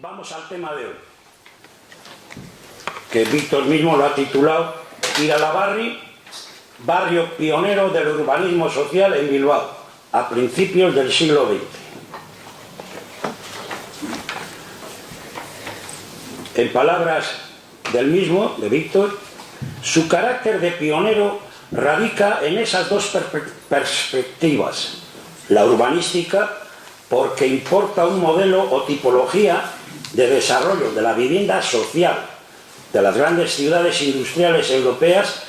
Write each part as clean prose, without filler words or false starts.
vamos al tema de hoy, que Víctor mismo lo ha titulado Iralabarri, barrio pionero del urbanismo social en Bilbao, a principios del siglo XX. En palabras del mismo, de Víctor, su carácter de pionero radica en esas dos perspectivas. La urbanística, porque importa un modelo o tipología de desarrollo de la vivienda social de las grandes ciudades industriales europeas,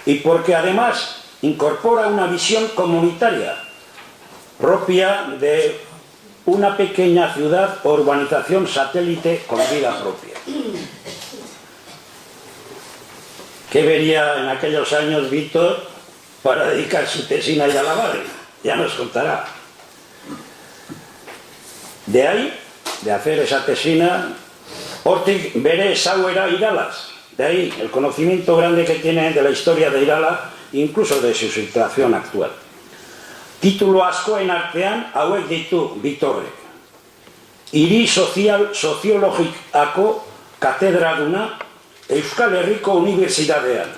y porque además incorpora una visión comunitaria propia de una pequeña ciudad o urbanización satélite con vida propia. ¿Qué vería en aquellos años Víctor para dedicar su tesina a Iralabarri? Ya nos contará. De ahí, de hacer esa tesina, hortik bere ezauera Iralas. De ahí el conocimiento grande que tiene de la historia de Irala, incluso de su situación actual. Titulu askoen artean hauek ditu Vítorrek. Hiri soziologikako katedraduna Euskal Herriko Unibertsitatean.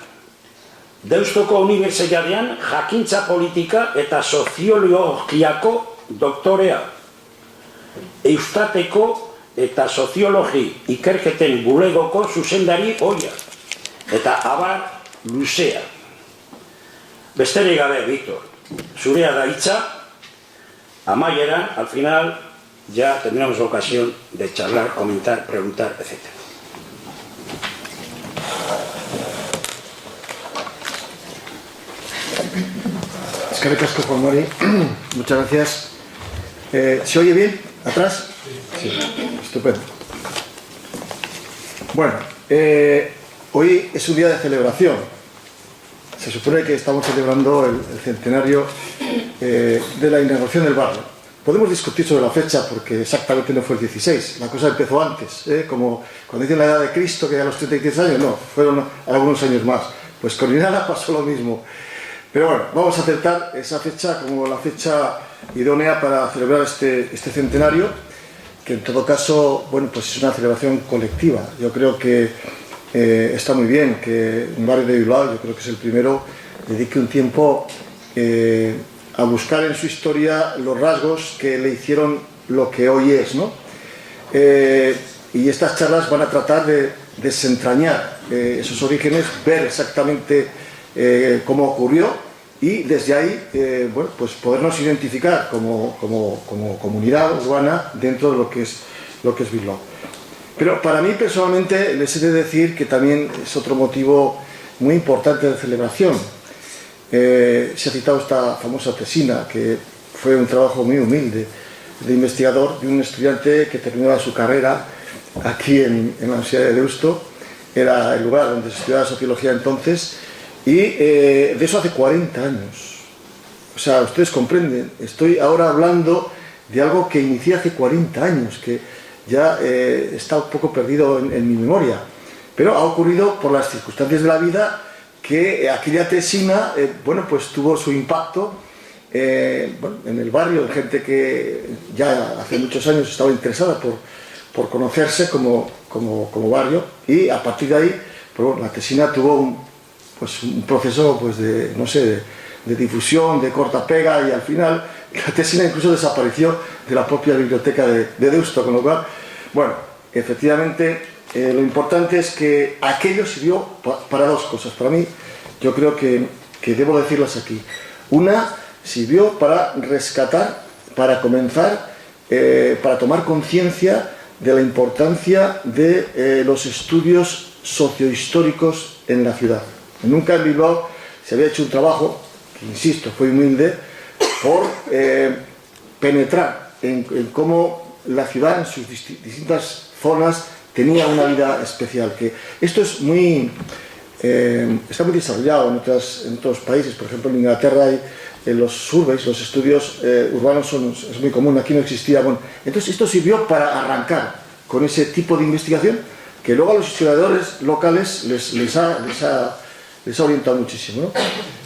Deustoko Unibertsitatean jakintza politika eta soziologiako doktorea. Eustateko eta soziologi ikerketen bulegoko zuzendari ohia. Eta abar luzea. Besterik gabe, Víctor, zurea da hitza, amaieran, al final, ya tendremos ocasión de charlar, comentar, preguntar, etc. Eskerrik asko, Juan Mari. Muchas gracias. ¿Se oye bien? ¿Atrás? Sí, estupendo. Bueno, hoy es un día de celebración. Se supone que estamos celebrando el centenario de la inauguración del barrio. Podemos discutir sobre la fecha porque exactamente no fue el 16, la cosa empezó antes, como cuando dicen la edad de Cristo, que a los 33 años, no, fueron algunos años más. Pues con Irala pasó lo mismo. Pero bueno, vamos a aceptar esa fecha como la fecha idónea para celebrar este centenario, que en todo caso, bueno, pues es una celebración colectiva. Yo creo que está muy bien que un barrio de Bilbao, yo creo que es el primero, dedique un tiempo a buscar en su historia los rasgos que le hicieron lo que hoy es, ¿no? Y estas charlas van a tratar de desentrañar esos orígenes, ver exactamente cómo ocurrió y desde ahí, bueno, pues podernos identificar como comunidad urbana dentro de lo que es Bilbao. Pero para mí personalmente les he de decir que también es otro motivo muy importante de celebración. Se ha citado esta famosa tesina, que fue un trabajo muy humilde de investigador de un estudiante que terminaba su carrera aquí en la Universidad de Deusto. Era el lugar donde se estudiaba sociología entonces, y de eso hace 40 años. O sea, ustedes comprenden, estoy ahora hablando de algo que inicié hace 40 años, que ya está un poco perdido en mi memoria, pero ha ocurrido por las circunstancias de la vida que aquella tesina, bueno, pues tuvo su impacto bueno, en el barrio, de gente que ya hace muchos años estaba interesada por conocerse como barrio, y a partir de ahí, pues bueno, la tesina tuvo un proceso, pues de, no sé, de difusión, de corta pega, y al final la tesina incluso desapareció de la propia biblioteca de Deusto, con lo cual, bueno, efectivamente, lo importante es que aquello sirvió para dos cosas. Para mí, yo creo que debo decirlas aquí. Una, sirvió para rescatar, para comenzar, para tomar conciencia de la importancia de los estudios sociohistóricos en la ciudad. Nunca en Bilbao se había hecho un trabajo, que insisto, fue humilde, por penetrar en cómo la ciudad en sus distintas zonas tenía una vida especial. Que esto es está muy desarrollado en otros países. Por ejemplo, en Inglaterra hay los surveys, los estudios urbanos es muy común, aquí no existía. Bueno, entonces esto sirvió para arrancar con ese tipo de investigación que luego a los historiadores locales les ha orientado muchísimo, ¿no?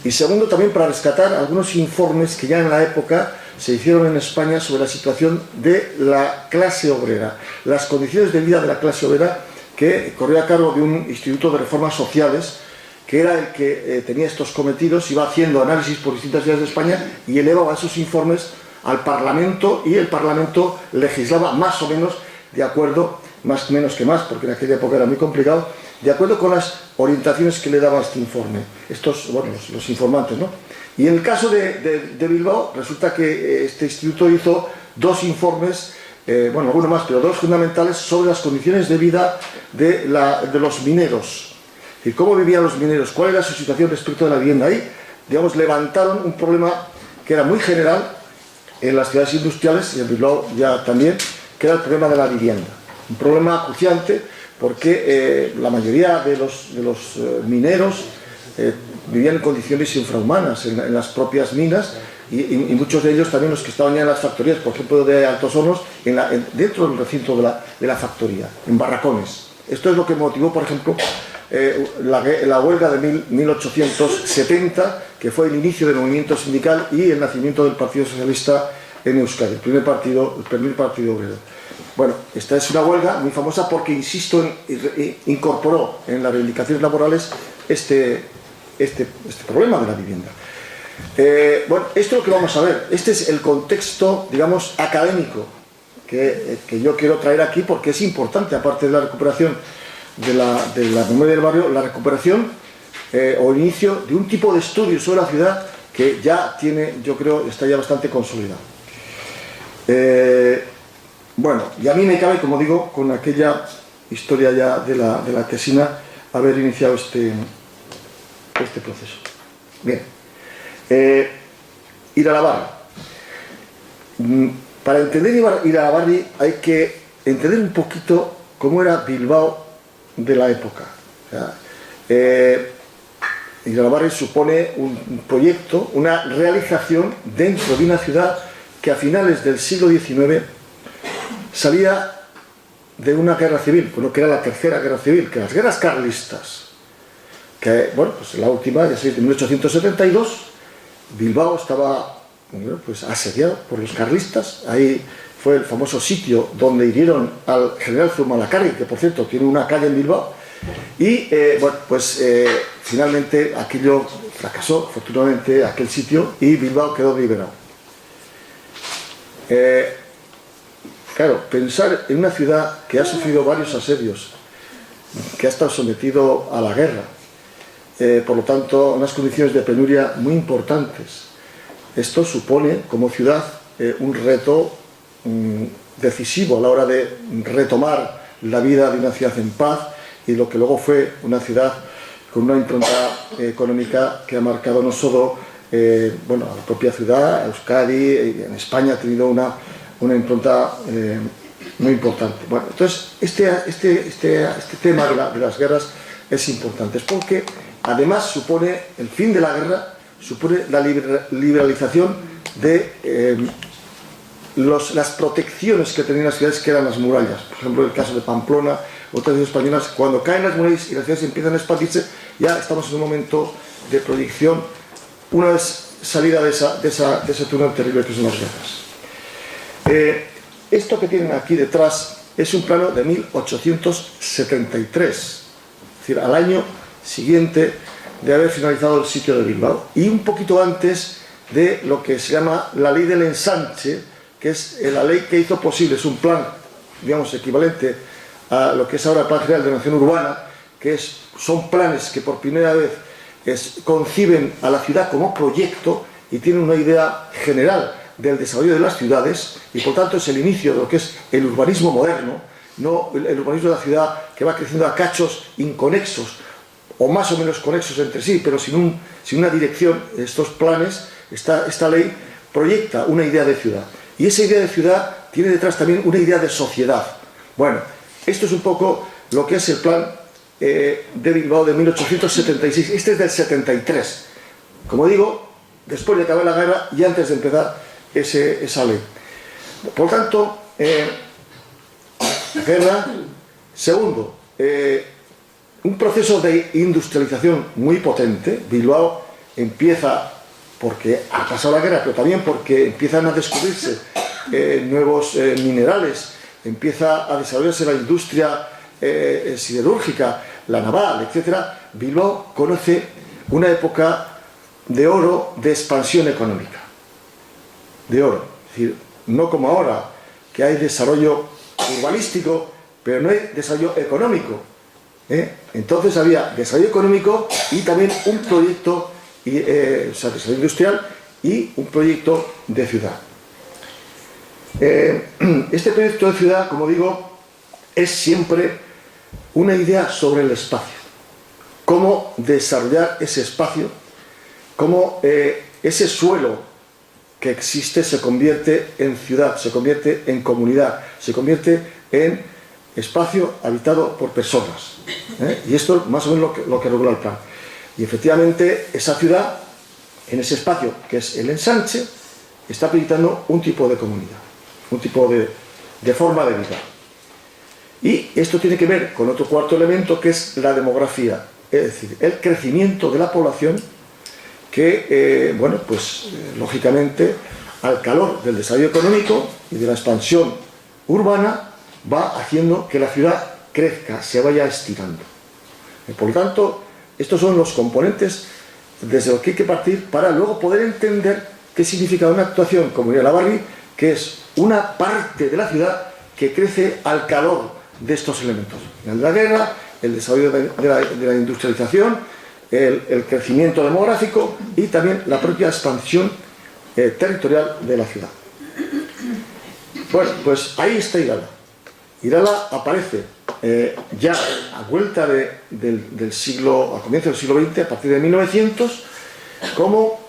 Y segundo, también para rescatar algunos informes que ya en la época se hicieron en España sobre la situación de la clase obrera, las condiciones de vida de la clase obrera, que corrió a cargo de un Instituto de Reformas Sociales, que era el que tenía estos cometidos, iba haciendo análisis por distintas ciudades de España y elevaba esos informes al Parlamento, y el Parlamento legislaba más o menos de acuerdo, más menos que más, porque en aquella época era muy complicado, de acuerdo con las orientaciones que le daba este informe, estos, bueno, los informantes, ¿no? Y en el caso de Bilbao, resulta que este instituto hizo dos informes, bueno, alguno más, pero dos fundamentales, sobre las condiciones de vida de los mineros. Es decir, cómo vivían los mineros, cuál era su situación respecto de la vivienda. Ahí, digamos, levantaron un problema que era muy general en las ciudades industriales, y en Bilbao ya también, que era el problema de la vivienda. Un problema acuciante, porque la mayoría de los mineros vivían en condiciones infrahumanas en las propias minas, y muchos de ellos también, los que estaban ya en las factorías, por ejemplo de Altos Hornos, dentro del recinto de la factoría, en barracones. Esto es lo que motivó, por ejemplo, la huelga de 1870, que fue el inicio del movimiento sindical y el nacimiento del Partido Socialista en Euskadi, el primer partido obrero. Bueno, esta es una huelga muy famosa porque, insisto, incorporó en las reivindicaciones laborales este problema de la vivienda. Bueno, esto es lo que vamos a ver. Este es el contexto, digamos, académico que yo quiero traer aquí, porque es importante, aparte de la recuperación de la memoria del barrio, la recuperación o inicio de un tipo de estudio sobre la ciudad que ya tiene, yo creo, está ya bastante consolidado. Bueno, y a mí me cabe, como digo, con aquella historia ya de la tesina, haber iniciado este proceso. Bien. Iralabarri. Para entender Iralabarri hay que entender un poquito cómo era Bilbao de la época. O sea, Iralabarri supone un proyecto, una realización dentro de una ciudad que a finales del siglo XIX salía de una guerra civil, lo que era la tercera guerra civil, que las guerras carlistas, que, bueno, pues la última, ya sabéis, de 1872, Bilbao estaba, bueno, pues asediado por los carlistas. Ahí fue el famoso sitio donde hirieron al general Zumalacárregui, que por cierto tiene una calle en Bilbao, y bueno, pues finalmente aquello fracasó, afortunadamente, aquel sitio, y Bilbao quedó liberado. Claro, pensar en una ciudad que ha sufrido varios asedios, que ha estado sometido a la guerra, por lo tanto, unas condiciones de penuria muy importantes. Esto supone, como ciudad, un reto decisivo a la hora de retomar la vida de una ciudad en paz, y lo que luego fue una ciudad con una impronta económica que ha marcado no solo bueno, a la propia ciudad, Euskadi, en España ha tenido una impronta muy importante. Bueno, entonces, este tema de las guerras es importante, es porque además supone el fin de la guerra, supone la liberalización de las protecciones que tenían las ciudades, que eran las murallas. Por ejemplo, el caso de Pamplona, otras ciudades españolas, cuando caen las murallas y las ciudades empiezan a expandirse, ya estamos en un momento de proyección, una vez salida de ese túnel terrible que son las guerras. Esto que tienen aquí detrás es un plano de 1873, es decir, al año siguiente de haber finalizado el sitio de Bilbao, y un poquito antes de lo que se llama la ley del ensanche, que es la ley que hizo posible, es un plan, digamos, equivalente a lo que es ahora el Plan General de Ordenación Urbana, que son planes que por primera vez conciben a la ciudad como proyecto y tienen una idea general del desarrollo de las ciudades, y por tanto es el inicio de lo que es el urbanismo moderno, no el urbanismo de la ciudad que va creciendo a cachos inconexos o más o menos conexos entre sí, pero sin una dirección. Estos planes, esta ley proyecta una idea de ciudad, y esa idea de ciudad tiene detrás también una idea de sociedad. Bueno, esto es un poco lo que es el plan de Bilbao de 1876. Este es del 73, como digo, después de acabar la guerra y antes de empezar esa ley. Por tanto, guerra. Segundo, un proceso de industrialización muy potente. Bilbao empieza porque ha pasado la guerra, pero también porque empiezan a descubrirse nuevos minerales, empieza a desarrollarse la industria siderúrgica, la naval, etcétera. Bilbao conoce una época de oro, de expansión económica, de oro. Es decir, no como ahora, que hay desarrollo urbanístico, pero no hay desarrollo económico. Entonces había desarrollo económico y también un proyecto, o sea, desarrollo industrial y un proyecto de ciudad. Este proyecto de ciudad, como digo, es siempre una idea sobre el espacio. Cómo desarrollar ese espacio, cómo ese suelo que existe se convierte en ciudad, se convierte en comunidad, se convierte en espacio habitado por personas. Y esto es más o menos lo que regula el plan. Y efectivamente esa ciudad, en ese espacio que es el ensanche, está proyectando un tipo de comunidad, un tipo de forma de vida. Y esto tiene que ver con otro cuarto elemento, que es la demografía, es decir, el crecimiento de la población que, bueno, pues lógicamente al calor del desarrollo económico y de la expansión urbana va haciendo que la ciudad crezca, se vaya estirando. Por lo tanto, estos son los componentes desde los que hay que partir para luego poder entender qué significa una actuación como Iralabarri, que es una parte de la ciudad que crece al calor de estos elementos. La guerra, el desarrollo de la industrialización, el crecimiento demográfico y también la propia expansión territorial de la ciudad. Bueno, pues ahí está Irala. Irala aparece ya a vuelta del siglo, a comienzos del siglo XX, a partir de 1900, como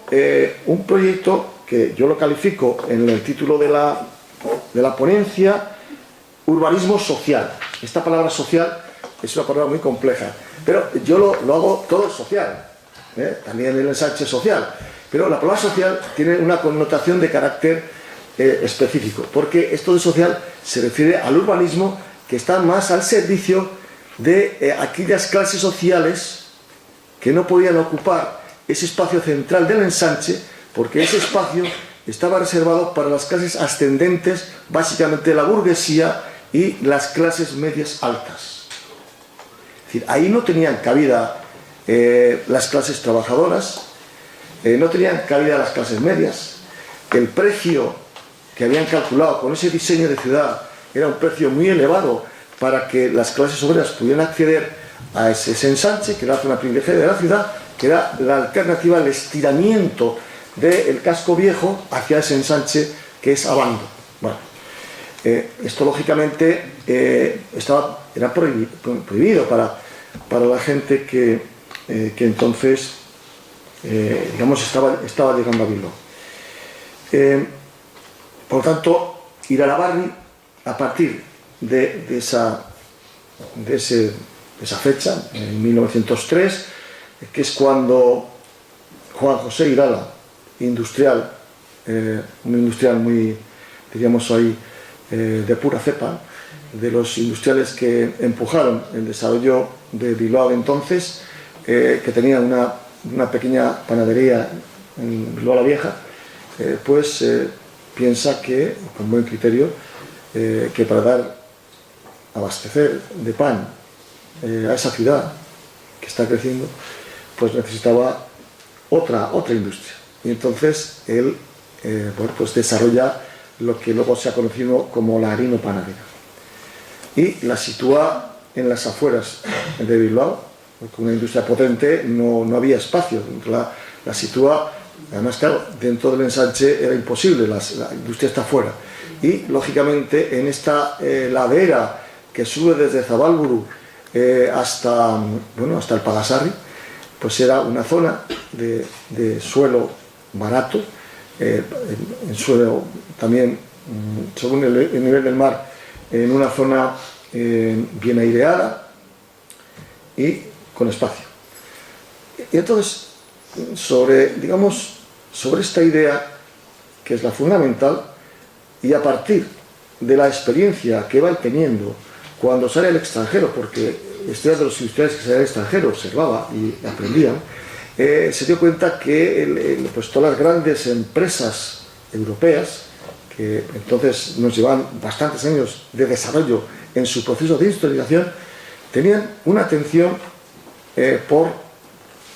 un proyecto que yo lo califico en el título de la ponencia, urbanismo social. Esta palabra social es una palabra muy compleja, pero yo lo hago todo social, también el ensanche social, pero la palabra social tiene una connotación de carácter específico, porque esto de social se refiere al urbanismo que está más al servicio de aquellas clases sociales que no podían ocupar ese espacio central del ensanche, porque ese espacio estaba reservado para las clases ascendentes, básicamente la burguesía y las clases medias altas. Es decir, ahí no tenían cabida las clases trabajadoras, no tenían cabida las clases medias. El precio que habían calculado con ese diseño de ciudad era un precio muy elevado para que las clases obreras pudieran acceder a ese ensanche, que era la zona privilegiada de la ciudad, que era la alternativa al estiramiento del casco viejo hacia ese ensanche que es Abando. Bueno, esto lógicamente era prohibido para la gente que entonces digamos estaba llegando a Bilbao. Por lo tanto, Iralabarri, a partir de esa fecha, en 1903, que es cuando Juan José Irala, industrial, un industrial muy, diríamos ahí, de pura cepa, de los industriales que empujaron el desarrollo de Bilbao de entonces, que tenía una pequeña panadería en Bilbao la Vieja, pues piensa que, con buen criterio, que para abastecer de pan a esa ciudad que está creciendo, pues necesitaba otra industria. Y entonces él bueno, pues desarrolla lo que luego se ha conocido como la harino-panadera. Y la sitúa en las afueras de Bilbao, porque una industria potente no había espacio. La sitúa, además, claro, dentro del ensanche era imposible, la industria está fuera. Y, lógicamente, en esta ladera que sube desde Zabalburu hasta el Pagasarri, pues era una zona de suelo barato, en suelo también, según el nivel del mar, en una zona bien aireada y con espacio. Y entonces, sobre esta idea, que es la fundamental, y a partir de la experiencia que va teniendo cuando sale al extranjero, porque historias de los industriales que salían al extranjero observaba y aprendían, se dio cuenta que pues todas las grandes empresas europeas, que entonces nos llevaban bastantes años de desarrollo en su proceso de industrialización, tenían una atención por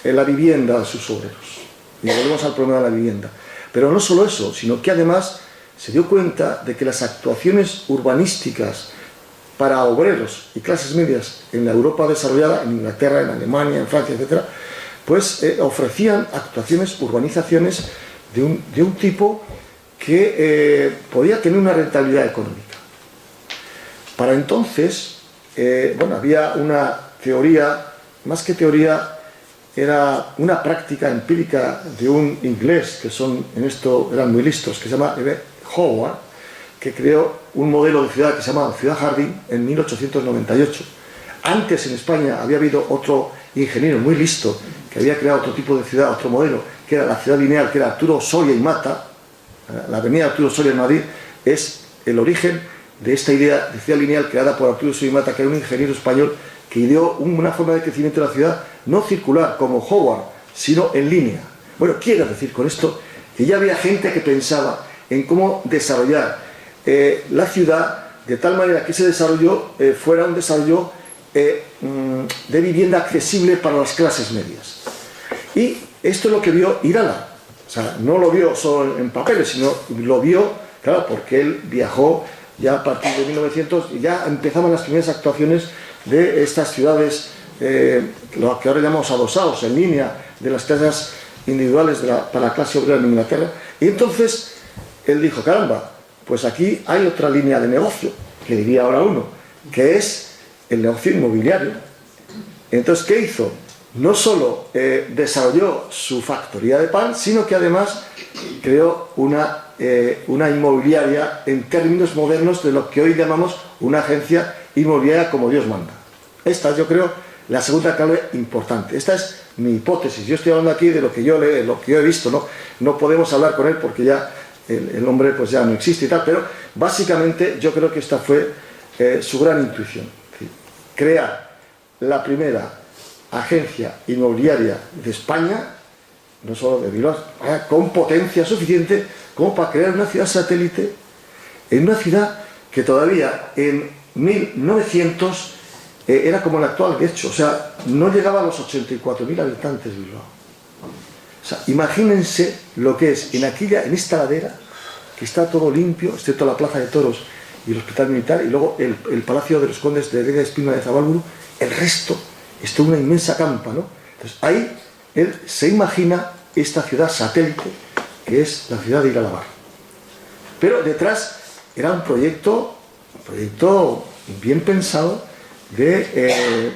la vivienda de sus obreros. Y volvemos al problema de la vivienda. Pero no solo eso, sino que además se dio cuenta de que las actuaciones urbanísticas para obreros y clases medias en la Europa desarrollada, en Inglaterra, en Alemania, en Francia, etc., pues ofrecían actuaciones, urbanizaciones de un tipo que podía tener una rentabilidad económica. Para entonces, bueno, había una teoría, más que teoría, era una práctica empírica de un inglés, que en esto eran muy listos, que se llama Howard, que creó un modelo de ciudad que se llama Ciudad Jardín en 1898. Antes en España había habido otro ingeniero muy listo que había creado otro tipo de ciudad, otro modelo, que era la ciudad lineal, que era Arturo Soria y Mata. La avenida Arturo Soria en Madrid es el origen de esta idea de ciudad lineal creada por Arturo Soria y Mata, que era un ingeniero español que ideó una forma de crecimiento de la ciudad no circular como Howard, sino en línea. Bueno, quiero decir con esto que ya había gente que pensaba en cómo desarrollar la ciudad de tal manera que ese desarrollo fuera un desarrollo de vivienda accesible para las clases medias. Y esto es lo que vio Irala. O sea, no lo vio solo en papeles, sino lo vio, claro, porque él viajó ya a partir de 1900 y ya empezaban las primeras actuaciones de estas ciudades, lo que ahora llamamos adosados, en línea, de las casas individuales para la clase obrera en Inglaterra. Y entonces él dijo, caramba, pues aquí hay otra línea de negocio, que diría ahora uno, que es el negocio inmobiliario. Entonces, ¿qué hizo? No solo desarrolló su factoría de pan, sino que además creó una inmobiliaria en términos modernos de lo que hoy llamamos una agencia inmobiliaria como Dios manda. Esta es, yo creo, la segunda clave importante. Esta es mi hipótesis. Yo estoy hablando aquí de lo que yo leo, lo que yo he visto, no podemos hablar con él porque ya el hombre pues ya no existe y tal, pero básicamente yo creo que esta fue su gran intuición. Es decir, crear la primera agencia inmobiliaria de España, no solo de Bilbao, con potencia suficiente como para crear una ciudad satélite en una ciudad que todavía en 1900 era como el actual Guecho, o sea, no llegaba a los 84.000 habitantes Bilbao. O sea, imagínense lo que es en esta ladera, que está todo limpio, excepto la plaza de toros y el hospital militar, y luego el palacio de los condes de Heredia de Espínola de Zabálburu, el resto es toda una inmensa campa, ¿no? Entonces ahí él se imagina esta ciudad satélite, que es la ciudad de Iralabar. Pero detrás era un proyecto bien pensado de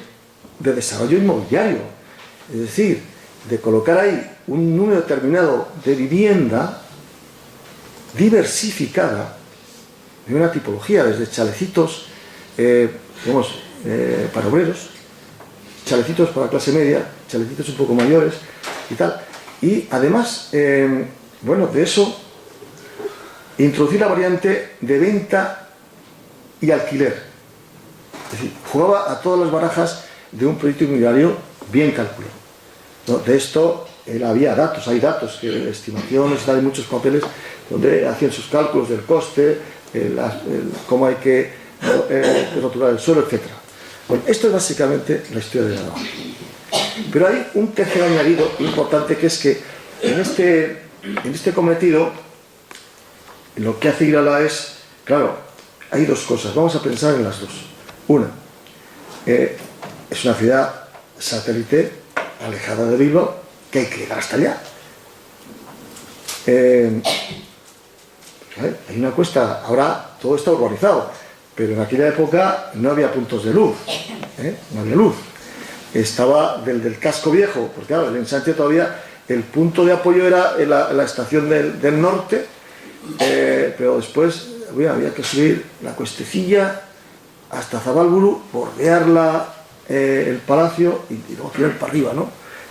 desarrollo inmobiliario, es decir, de colocar ahí un número determinado de vivienda diversificada de una tipología, desde chalecitos para obreros, chalecitos para clase media, chalecitos un poco mayores y tal. Y además, bueno, de eso, introducir la variante de venta y alquiler. Es decir, jugaba a todas las barajas de un proyecto inmobiliario bien calculado, ¿no? De esto había datos, hay datos, estimaciones, hay muchos papeles donde hacían sus cálculos del coste, cómo hay que rotular el suelo, etc. Bueno, esto es básicamente la historia de la Navarra. Pero hay un tercer añadido importante, que es que en este cometido lo que hace Irala es, claro, hay dos cosas, vamos a pensar en las dos. Una, es una ciudad satélite alejada de Bilbao, que hay que llegar hasta allá. Hay una cuesta, ahora todo está urbanizado, pero en aquella época no había puntos de luz, no había luz. Estaba del casco viejo, porque claro, el ensanche todavía, el punto de apoyo era la estación del norte, pero después había que subir la cuestecilla hasta Zabálburu, bordear el palacio y luego tirar para arriba, ¿no?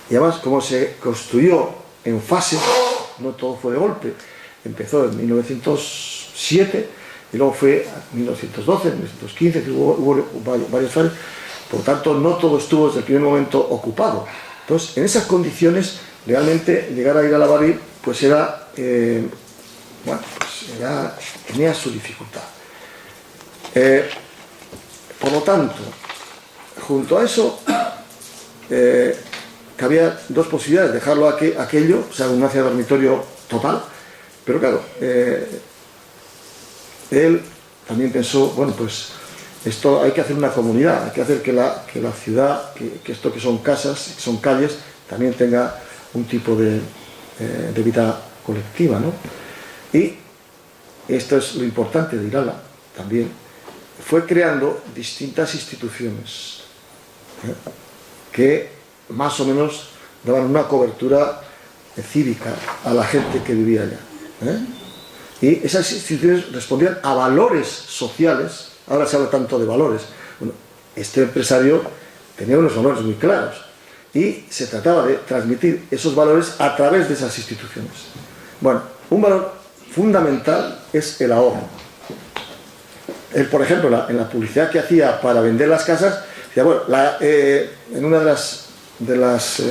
Y además, como se construyó en fases, no todo fue de golpe. Empezó en 1907 y luego fue en 1912, en 1915, que hubo varias fases. Por lo tanto, no todo estuvo desde el primer momento ocupado. Entonces, en esas condiciones realmente llegar a ir a la Bari pues era, bueno, pues tenía su dificultad. Por lo tanto, junto a eso, que había dos posibilidades: dejarlo aquello, o sea, una ciudad dormitorio total, pero claro, él también pensó, bueno, pues esto hay que hacer una comunidad, hay que hacer que la ciudad, que esto que son casas, que son calles, también tenga un tipo de vida colectiva, ¿no? Y esto es lo importante de Irala también, fue creando distintas instituciones que más o menos daban una cobertura cívica a la gente que vivía allá, y esas instituciones respondían a valores sociales. Ahora se habla tanto de valores. Bueno, este empresario tenía unos valores muy claros y se trataba de transmitir esos valores a través de esas instituciones. Bueno, un valor fundamental es el ahorro. Él, por ejemplo, en la publicidad que hacía para vender las casas, decía, bueno, en una de las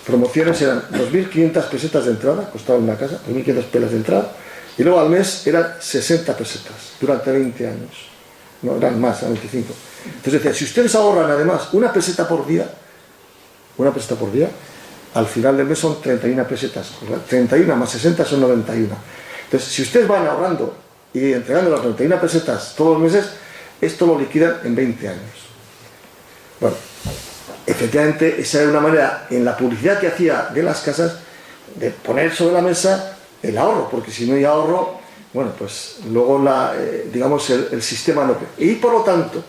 promociones eran 2.500 pesetas de entrada, costaba una casa, 2.500 pelas de entrada, y luego al mes eran 60 pesetas durante 20 años. No, eran más, eran 25. Entonces decía, si ustedes ahorran además una peseta por día, al final del mes son 31 pesetas. 31 más 60 son 91. Entonces, si ustedes van ahorrando y entregando las 31 pesetas todos los meses, esto lo liquidan en 20 años. Bueno, efectivamente, esa era una manera, en la publicidad que hacía de las casas, de poner sobre la mesa el ahorro, porque si no hay ahorro, bueno, pues luego digamos el sistema no. Y por lo tanto,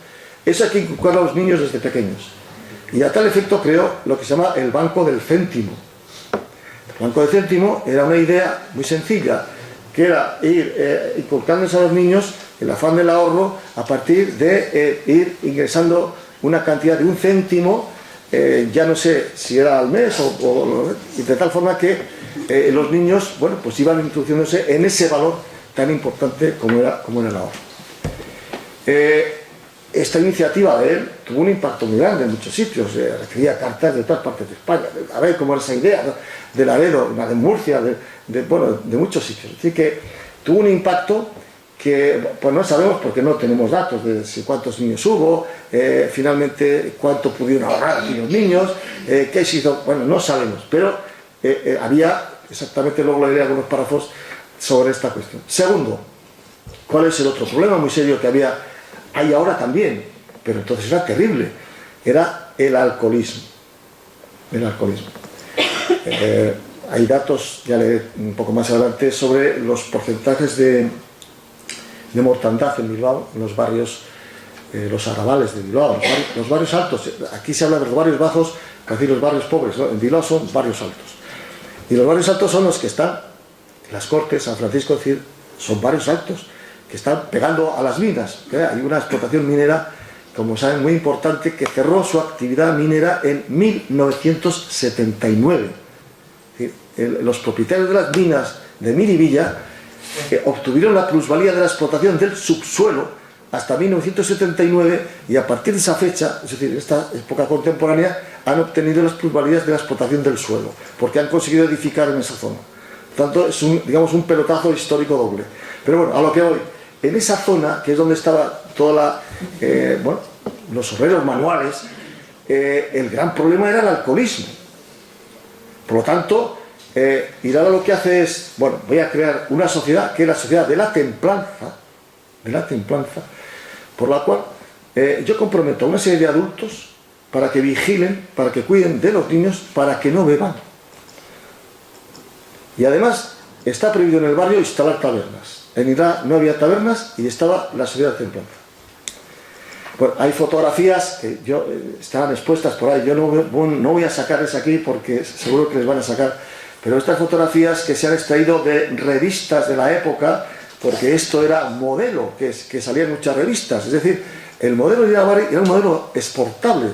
eso hay que inculcar a los niños desde pequeños. Y a tal efecto creó lo que se llama el Banco del Céntimo. El Banco del Céntimo era una idea muy sencilla, que era ir inculcándose a los niños el afán del ahorro a partir de ir ingresando una cantidad de 1 céntimo, ya no sé si era al mes y de tal forma que los niños, bueno, pues iban introduciéndose en ese valor tan importante como era el ahorro. Esta iniciativa de él tuvo un impacto muy grande en muchos sitios. Recibía cartas de todas partes de España, a ver cómo era esa idea, ¿no? De Laredo, de Murcia, de muchos sitios. Así que tuvo un impacto que pues no sabemos porque no tenemos datos de cuántos niños hubo, finalmente cuánto pudieron ahorrar aquellos niños, qué se hizo, bueno, no sabemos, pero había exactamente, luego leeré algunos párrafos sobre esta cuestión. Segundo, ¿cuál es el otro problema muy serio que hay ahora también, pero entonces era terrible? Era el alcoholismo. Hay datos, ya leeré un poco más adelante, sobre los porcentajes de mortandad en Bilbao, en los barrios, los arrabales de Bilbao, los barrios altos. Aquí se habla de los barrios bajos, casi los barrios pobres, ¿no? En Bilbao son barrios altos. Y los barrios altos son los que están, Las Cortes, San Francisco, es decir, son barrios altos, que están pegando a las minas. Hay una explotación minera, como saben, muy importante, que cerró su actividad minera en 1979. Es decir, los propietarios de las minas de Miribilla obtuvieron la plusvalía de la explotación del subsuelo hasta 1979, y a partir de esa fecha, es decir, esta época contemporánea, han obtenido las plusvalías de la explotación del suelo, porque han conseguido edificar en esa zona. Por tanto, es digamos un pelotazo histórico doble. Pero bueno, a lo que voy, en esa zona, que es donde estaba toda los obreros manuales, el gran problema era el alcoholismo. Por lo tanto, Irala lo que hace es, bueno, voy a crear una sociedad, que es la sociedad de la templanza, por la cual yo comprometo a una serie de adultos para que vigilen, para que cuiden de los niños, para que no beban. Y además está prohibido en el barrio instalar tabernas. En Irala no había tabernas y estaba la sociedad de templanza. Bueno, hay fotografías que estaban expuestas por ahí. Yo no voy a sacarles aquí porque seguro que les van a sacar, pero estas fotografías que se han extraído de revistas de la época, porque esto era modelo, que salía en muchas revistas. Es decir, el modelo de Irala era un modelo exportable,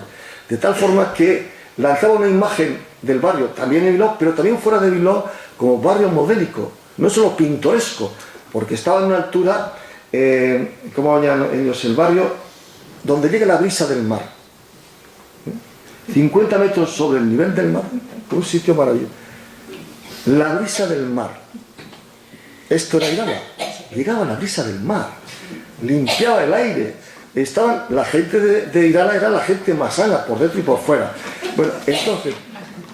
de tal forma que lanzaba una imagen del barrio, también en Bilbao, pero también fuera de Bilbao, como barrio modélico, no solo pintoresco, porque estaba en una altura, como llaman ellos, el barrio donde llega la brisa del mar. 50 metros sobre el nivel del mar, un sitio maravilloso. La brisa del mar. Esto era Irala. Llegaba la brisa del mar, limpiaba el aire. La gente de Irala era la gente más sana, por dentro y por fuera. Bueno, entonces,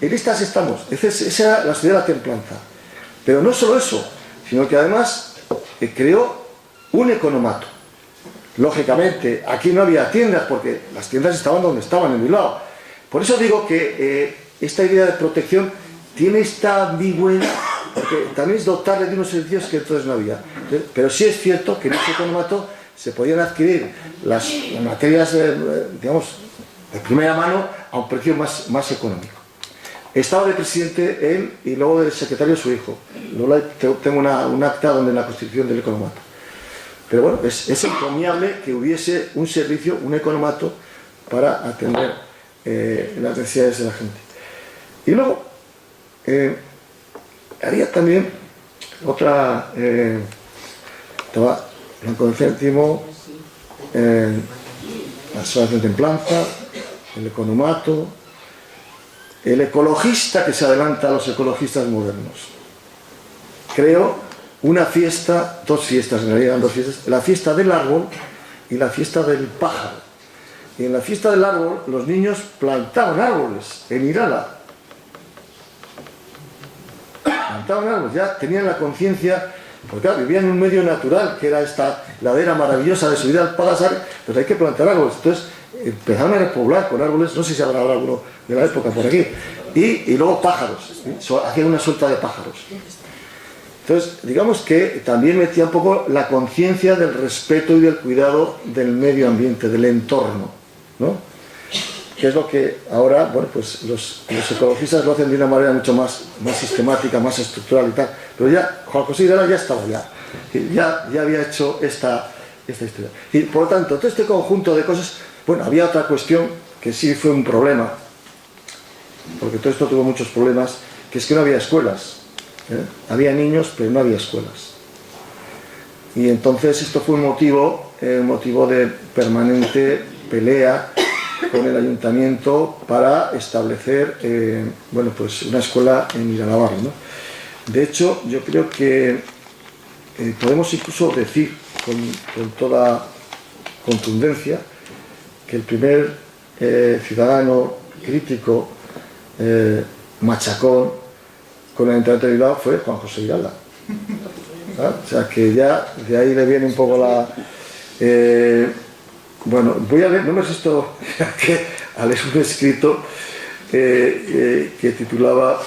en estas estamos. Esa era la ciudad de la templanza. Pero no solo eso, sino que además creó un economato. Lógicamente, aquí no había tiendas, porque las tiendas estaban donde estaban, en Bilbao. Por eso digo que esta idea de protección tiene esta ambigüedad, porque también es dotarle de unos servicios que entonces no había. Pero sí es cierto que en este economato se podían adquirir las materias, digamos, de primera mano a un precio más económico. Estaba de presidente él y luego de secretario su hijo. Luego tengo un acta donde en la constitución del economato. Pero bueno, es encomiable que hubiese un servicio, un economato, para atender las necesidades de la gente. Y luego, haría también otra... estaba Blanco Céntimo, la Asociación Templanza, el economato, el ecologista que se adelanta a los ecologistas modernos. Creo una fiesta, dos fiestas, en realidad eran dos fiestas, la fiesta del árbol y la fiesta del pájaro. Y en la fiesta del árbol los niños plantaban árboles en Irala. Plantaban árboles, ya tenían la conciencia, porque claro, vivían en un medio natural, que era esta ladera maravillosa de subir al Pagasar, pues hay que plantar árboles. Entonces empezaron a repoblar con árboles, no sé si habrá alguno de la época por aquí, y luego pájaros, hacían una suelta de pájaros. Entonces, digamos que también metía un poco la conciencia del respeto y del cuidado del medio ambiente, del entorno, ¿no? Que es lo que ahora, bueno, pues los ecologistas lo hacen de una manera mucho más sistemática, más estructural y tal. Pero ya, Juan José Irala ya estaba ya había hecho esta historia. Y por lo tanto, todo este conjunto de cosas, bueno, había otra cuestión que sí fue un problema, porque todo esto tuvo muchos problemas, que es que no había escuelas. Había niños, pero no había escuelas. Y entonces esto fue un motivo de permanente pelea con el ayuntamiento para establecer bueno, pues una escuela en Iralabarri, ¿no? De hecho, yo creo que podemos incluso decir con toda contundencia que el primer ciudadano crítico machacón con el Ayuntamiento de Bilbao fue Juan José Irala. ¿Ah? O sea que ya de ahí le viene un poco la... bueno, voy a leer, no me resisto a leer un escrito que titulaba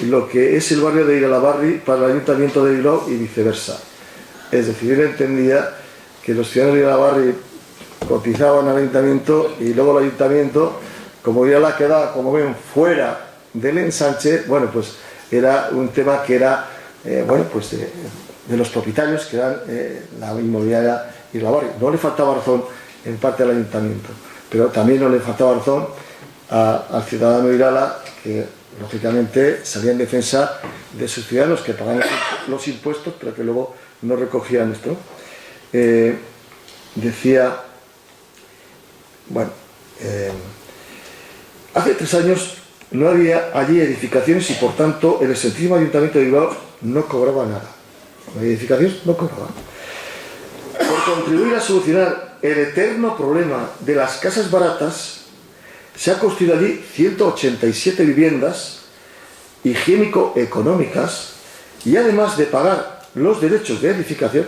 lo que es el barrio de Iralabarri para el Ayuntamiento de Bilbao y viceversa. Es decir, él entendía que los ciudadanos de Iralabarri cotizaban al Ayuntamiento y luego el Ayuntamiento, como Irala quedaba, como ven, fuera del ensanche, bueno, pues era un tema que era, bueno, pues de los propietarios, que eran la inmobiliaria Iralabarri. No le faltaba razón en parte al ayuntamiento, pero también no le faltaba razón al ciudadano Irala, que lógicamente salía en defensa de sus ciudadanos que pagaban los impuestos, pero que luego no recogían esto. Decía, bueno, hace 3 años no había allí edificaciones y por tanto el excelentísimo Ayuntamiento de Bilbao no cobraba nada. Las edificaciones no cobraban. Por contribuir a solucionar el eterno problema de las casas baratas, se ha construido allí 187 viviendas higiénico-económicas y además de pagar los derechos de edificación,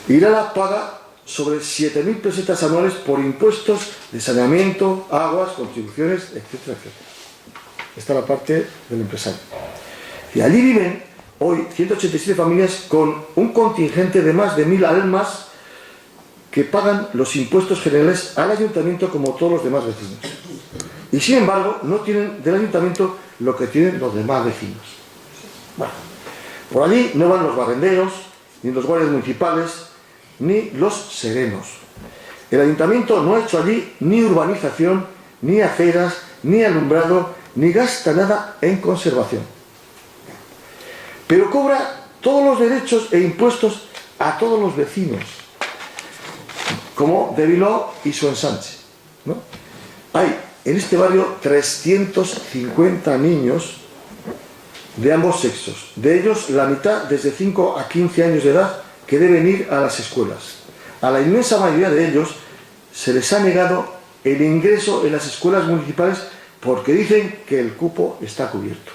Irala paga sobre 7.000 pesetas anuales por impuestos de saneamiento, aguas, contribuciones, etcétera, etcétera. Esta es la parte del empresario. Y allí viven hoy 187 familias con un contingente de más de 1.000 almas que pagan los impuestos generales al ayuntamiento como todos los demás vecinos. Y sin embargo, no tienen del ayuntamiento lo que tienen los demás vecinos. Bueno, por allí no van los barrenderos, ni los guardias municipales, ni los serenos. El ayuntamiento no ha hecho allí ni urbanización, ni aceras, ni alumbrado, ni gasta nada en conservación. Pero cobra todos los derechos e impuestos a todos los vecinos, como de Bilbao y su ensanche, ¿no? Hay en este barrio 350 niños de ambos sexos. De ellos, la mitad desde 5 a 15 años de edad que deben ir a las escuelas. A la inmensa mayoría de ellos se les ha negado el ingreso en las escuelas municipales porque dicen que el cupo está cubierto.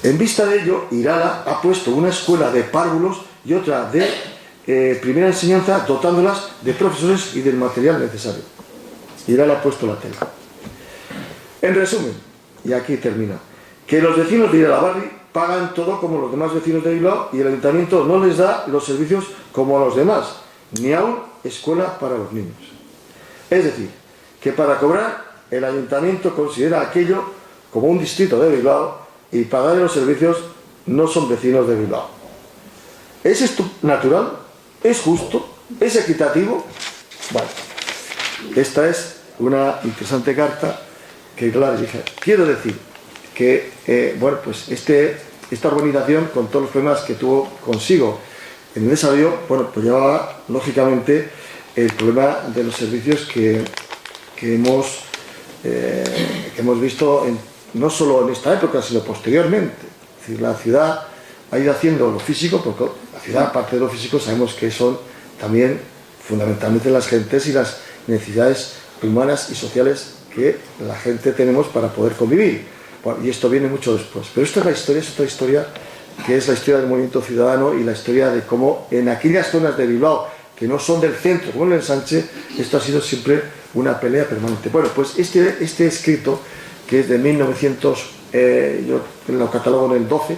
En vista de ello, Irala ha puesto una escuela de párvulos y otra de primera enseñanza, dotándolas de profesores y del material necesario. Irala ha puesto la tela. En resumen, y aquí termina, que los vecinos de Irala Barri pagan todo como los demás vecinos de Bilbao y el ayuntamiento no les da los servicios como a los demás, ni aún escuela para los niños. Es decir, que para cobrar el ayuntamiento considera aquello como un distrito de Bilbao y pagar los servicios no son vecinos de Bilbao. ¿Es esto natural? ¿Es justo? ¿Es equitativo? Bueno, esta es una interesante carta que Irala dirige. Quiero decir que bueno, pues esta organización, con todos los problemas que tuvo consigo en el desarrollo, bueno, pues llevaba lógicamente el problema de los servicios que hemos visto no solo en esta época, sino posteriormente. Es decir, la ciudad ha ido haciendo lo físico, porque la ciudad, aparte de lo físico, sabemos que son también fundamentalmente las gentes y las necesidades humanas y sociales que la gente tenemos para poder convivir. Bueno, y esto viene mucho después. Pero esta es la historia, es otra historia, que es la historia del movimiento ciudadano y la historia de cómo en aquellas zonas de Bilbao que no son del centro, como en el Ensanche, esto ha sido siempre una pelea permanente. Bueno, pues este escrito, que es de 1900, yo lo catalogo en el 12,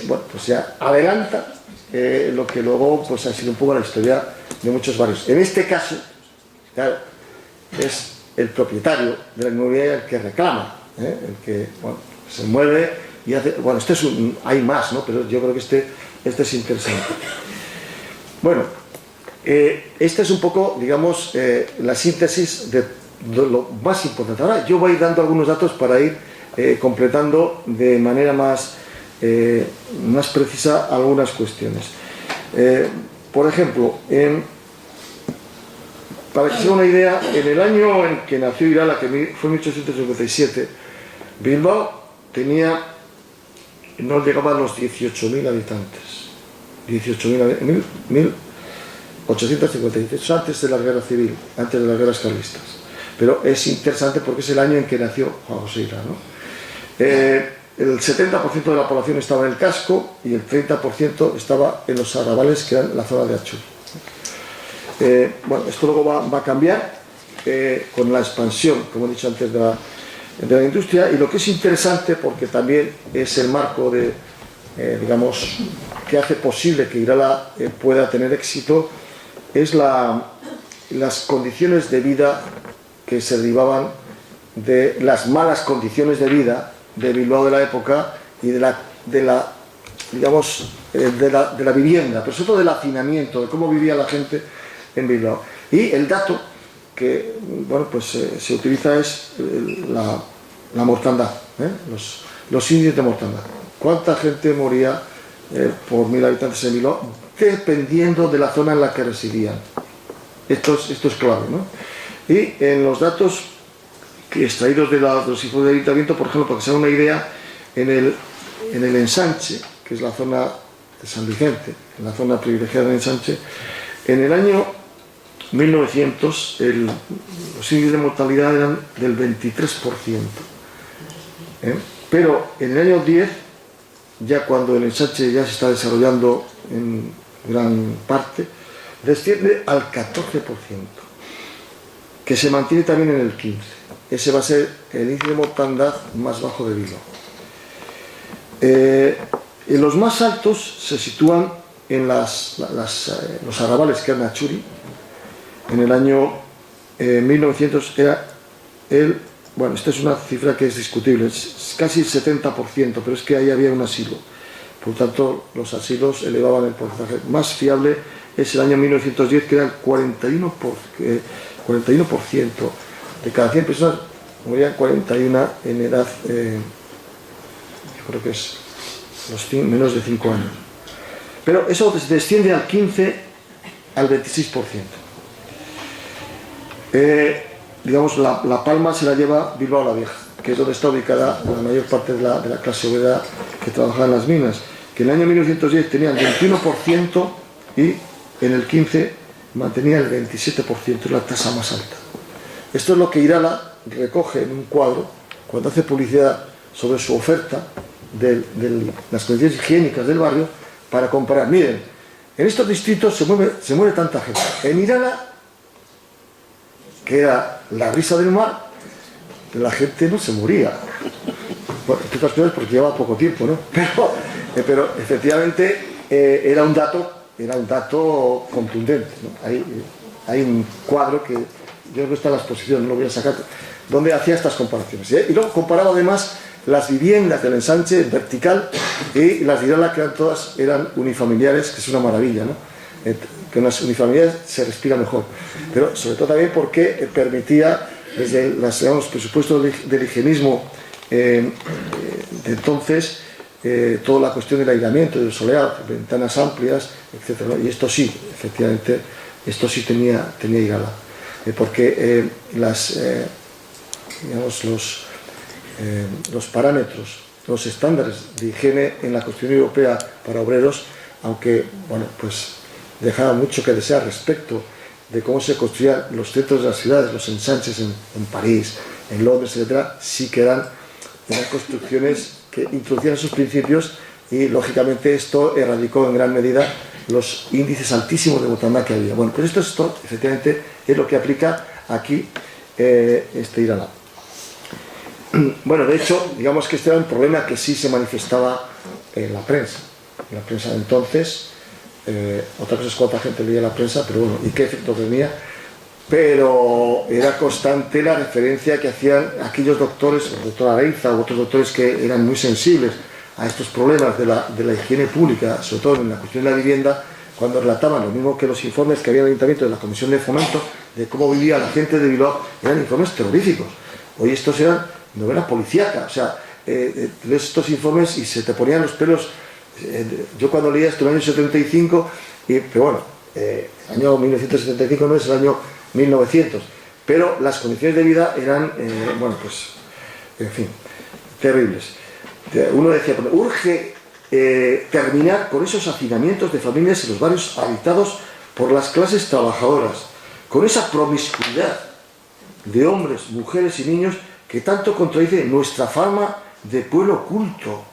bueno, pues ya adelanta lo que luego pues ha sido un poco la historia de muchos barrios. En este caso, claro, es el propietario de la inmobiliaria el que reclama, el que, bueno, se mueve y hace. Bueno, hay más, ¿no? Pero yo creo que este es interesante. Bueno, esta es un poco, digamos, la síntesis de lo más importante. Ahora yo voy dando algunos datos para ir completando de manera más precisa algunas cuestiones. Por ejemplo, para que se haga una idea, en el año en que nació Irala, que fue 1857, Bilbao no llegaba a los 18.000 habitantes. 1857, antes de la guerra civil, antes de las guerras carlistas. Pero es interesante porque es el año en que nació Juan José Irala, ¿no? El 70% de la población estaba en el casco y el 30% estaba en los arrabales, que eran la zona de Achuri. Bueno, esto luego va a cambiar con la expansión, como he dicho antes, de la industria, y lo que es interesante, porque también es el marco digamos, que hace posible que Irala pueda tener éxito, es las condiciones de vida que se derivaban de las malas condiciones de vida de Bilbao de la época y de la vivienda, pero sobre todo del hacinamiento, de cómo vivía la gente en Bilbao. Y el dato que, bueno, pues se utiliza es la mortandad, los índices de mortandad. ¿Cuánta gente moría por 1000 habitantes en Bilbao? Dependiendo de la zona en la que residían. Esto es clave, ¿no? Y en los datos extraídos de los informes del ayuntamiento, por ejemplo, para que se haga una idea, en el Ensanche, que es la zona de San Vicente, en la zona privilegiada del Ensanche, en el año 1900 los índices de mortalidad eran del 23%. Pero en el año 10, ya cuando el Ensanche ya se está desarrollando en gran parte, desciende al 14%, que se mantiene también en el 15%. Ese va a ser el índice de mortandad más bajo de Bilbao. En los más altos se sitúan en los arrabales, que eran Achuri. En el año 1900 era bueno, esta es una cifra que es discutible, es casi el 70%, pero es que ahí había un asilo. Por tanto, los asilos elevaban el porcentaje. Más fiable es el año 1910, que era el 41%. De cada 100 personas morían 41 en edad, yo creo que es menos de 5 años. Pero eso desciende al 15, al 26%. digamos, la palma se la lleva Bilbao la Vieja, que es donde está ubicada la mayor parte de la clase obrera que trabajaba en las minas, que en el año 1910 tenía el 21% y en el 15 mantenía el 27%, es la tasa más alta. Esto es lo que Irala recoge en un cuadro cuando hace publicidad sobre su oferta de las condiciones higiénicas del barrio para comparar. Miren, en estos distritos se muere tanta gente. En Irala, que era la risa del mar, la gente no se moría. Bueno, entre otras cosas porque llevaba poco tiempo, ¿no? Pero efectivamente era un dato contundente, ¿no? Hay un cuadro que yo creo que está en la exposición, no lo voy a sacar, donde hacía estas comparaciones. Y luego comparaba además las viviendas del ensanche vertical y las de Irala, que eran unifamiliares, que es una maravilla, ¿no? Que unas unifamiliares se respira mejor, pero sobre todo también porque permitía, desde los presupuestos del higienismo de entonces, toda la cuestión del aislamiento, del soleado, ventanas amplias, etc. Y esto sí, efectivamente, esto sí tenía Irala, porque digamos, los parámetros, los estándares de higiene en la Constitución Europea para obreros, aunque, bueno, pues dejaba mucho que desear respecto de cómo se construían los centros de las ciudades, los ensanches en París, en Londres, etc., sí que eran construcciones que introducían esos principios y, lógicamente, esto erradicó en gran medida los índices altísimos de mortandad que había. Bueno, pues esto efectivamente es lo que aplica aquí Irala. Bueno, de hecho, digamos que este era un problema que sí se manifestaba en la prensa de entonces. Otra cosa es cuánta gente leía la prensa, pero bueno, y qué efecto tenía. Pero era constante la referencia que hacían aquellos doctores, el doctor Areiza u otros doctores que eran muy sensibles a estos problemas de la higiene pública, sobre todo en la cuestión de la vivienda, cuando relataban lo mismo que los informes que había en el Ayuntamiento de la Comisión de Fomento de cómo vivía la gente de Bilbao, eran informes terroríficos. Hoy estos eran novela policíaca, o sea, lees estos informes y se te ponían los pelos. Yo cuando leía esto en el año 75, pero bueno, año 1975 no es el año 1900, pero las condiciones de vida eran, bueno, pues, en fin, terribles. Uno decía, urge terminar con esos hacinamientos de familias en los barrios habitados por las clases trabajadoras, con esa promiscuidad de hombres, mujeres y niños que tanto contradice nuestra fama de pueblo culto.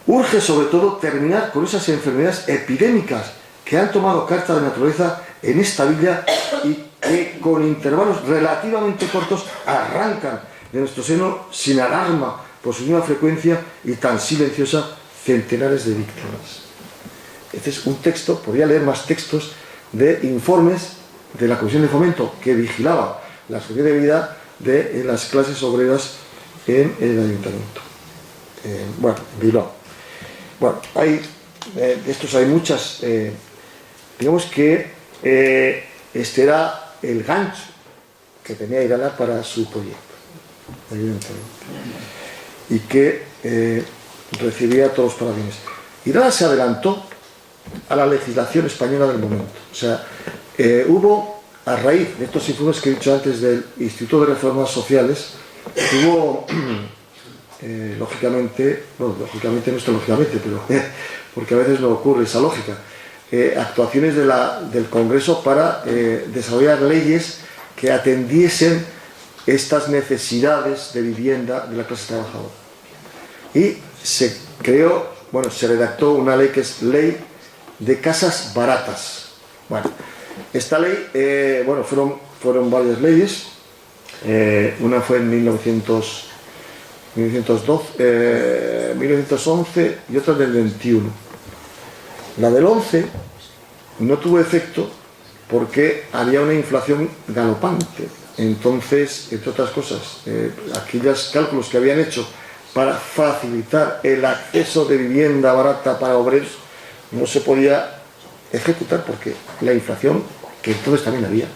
Urge sobre todo terminar con esas enfermedades epidémicas que han tomado carta de naturaleza en esta villa y que con intervalos relativamente cortos arrancan de nuestro seno sin alarma por su misma frecuencia y tan silenciosa centenares de víctimas. Este es un texto, podría leer más textos de informes de la Comisión de Fomento que vigilaba la calidad de vida de las clases obreras en el Ayuntamiento. Bueno, Bilbao. Bueno, de estos hay muchas. Digamos que este era el gancho que tenía Irala para su proyecto, y que recibía todos los parabienes. Irala se adelantó a la legislación española del momento. O sea, hubo, a raíz de estos informes que he dicho antes del Instituto de Reformas Sociales, hubo, lógicamente no está lógicamente, pero porque a veces no ocurre esa lógica, actuaciones del Congreso para desarrollar leyes que atendiesen estas necesidades de vivienda de la clase trabajadora. Y se creó, bueno, se redactó una ley que es Ley de Casas Baratas. Bueno, esta ley, bueno, fueron varias leyes. Una fue en 1911 y otra del 21. La del 11 no tuvo efecto porque había una inflación galopante. Entonces, entre otras cosas, aquellos cálculos que habían hecho para facilitar el acceso de vivienda barata para obreros no se podía ejecutar porque la inflación, que entonces también había,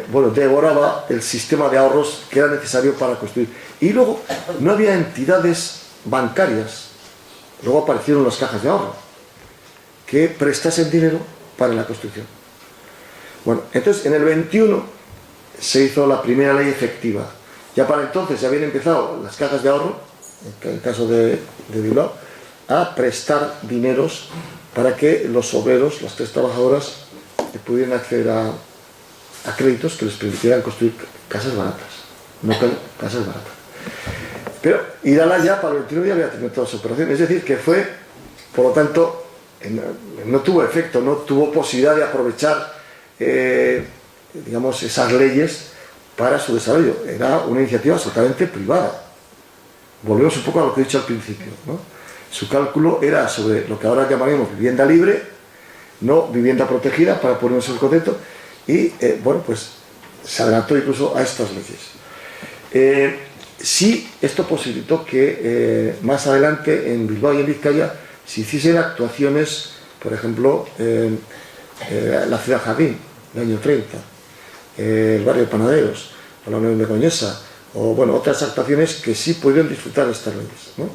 bueno, devoraba el sistema de ahorros que era necesario para construir. Y luego no había entidades bancarias, luego aparecieron las cajas de ahorro, que prestasen dinero para la construcción. Bueno, entonces en el 21 se hizo la primera ley efectiva. Ya para entonces ya habían empezado las cajas de ahorro, en el caso de Bilbao, a prestar dineros para que los obreros, las 3 trabajadoras, pudieran acceder a créditos que les permitieran construir casas baratas, no casas baratas. Pero Irala ya para el 29 ya había tenido toda su operación, es decir, que fue, por lo tanto, no tuvo efecto, no tuvo posibilidad de aprovechar digamos, esas leyes para su desarrollo. Era una iniciativa absolutamente privada. Volvemos un poco a lo que he dicho al principio, ¿no? Su cálculo era sobre lo que ahora llamaríamos vivienda libre, no vivienda protegida, para ponernos el concepto, y bueno, pues se adelantó incluso a estas leyes. Sí, esto posibilitó que más adelante en Bilbao y en Vizcaya se hiciesen actuaciones, por ejemplo, la Ciudad Jardín, el año 30, el barrio de Panaderos, o la Unión Begoñesa, o bueno, otras actuaciones que sí pudieron disfrutar de estas leyes, ¿no?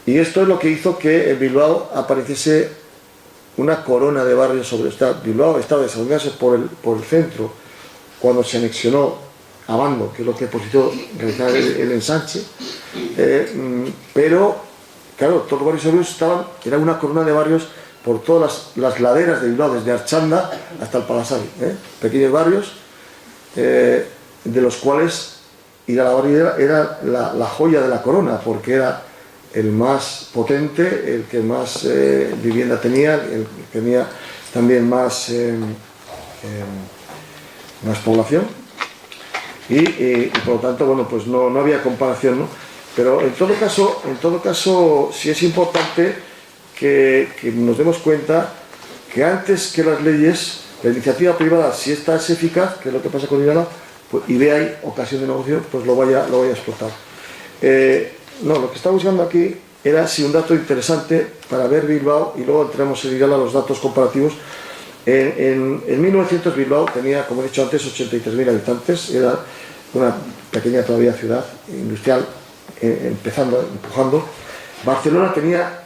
Y esto es lo que hizo que en Bilbao apareciese una corona de barrios sobre Bilbao. Estaba desarrollándose por el centro cuando se anexionó Abando, que es lo que posibilitó realizar el ensanche, pero claro, todos los barrios obreros era una corona de barrios por todas las laderas de Bilbao, desde Archanda hasta el Palasari, pequeños barrios, de los cuales Irala era la joya de la corona, porque era el más potente, el que más vivienda tenía, el que tenía también más población, y por lo tanto, bueno, pues no había comparación, ¿no? Pero en todo caso sí es importante que nos demos cuenta que antes que las leyes, la iniciativa privada, si esta es eficaz, que es lo que pasa con Irala, pues, y ve ahí ocasión de negocio, pues lo vaya a explotar. No, lo que estaba buscando aquí era si un dato interesante para ver Bilbao, y luego entramos en Irala los datos comparativos. En 1900 Bilbao tenía, como he dicho antes, 83.000 habitantes, era una pequeña todavía ciudad industrial, empujando. Barcelona tenía